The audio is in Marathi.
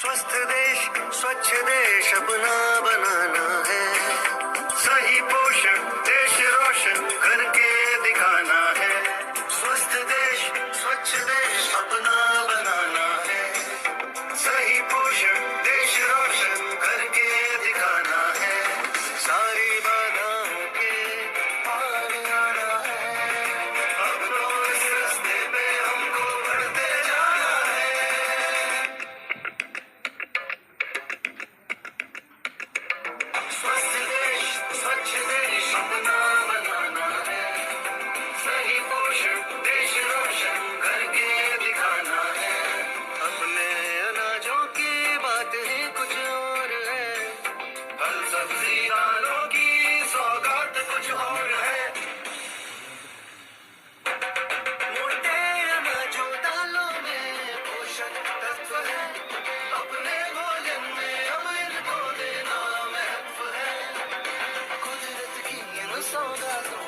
स्वस्थ देश स्वच्छ देश अपना बनाना है। सही पोषण देश रोशन करके दिखाना है। स्वस्थ देश स्वच्छ देश अपना बनाना है। सही पोषण देश रोशन करके दिखाना है। सारी बाधाओं के पार आना है। अब तो इस रास्ते पे हमको बढ़ते जाना है। स्वस्थ देश स्वच्छ देश अपना बनाना है। सही पोषण देश रोशन करके दिखाना है। अपने अनाजों की बात ही कुछ और है। फल सब्जी दालों की सौगात कुछ और है। मोटे अनाजों दालों में पोषक तत्व है। अपने भोजन में अब इनको देना महत्व है। कुदरत की इन सौगातों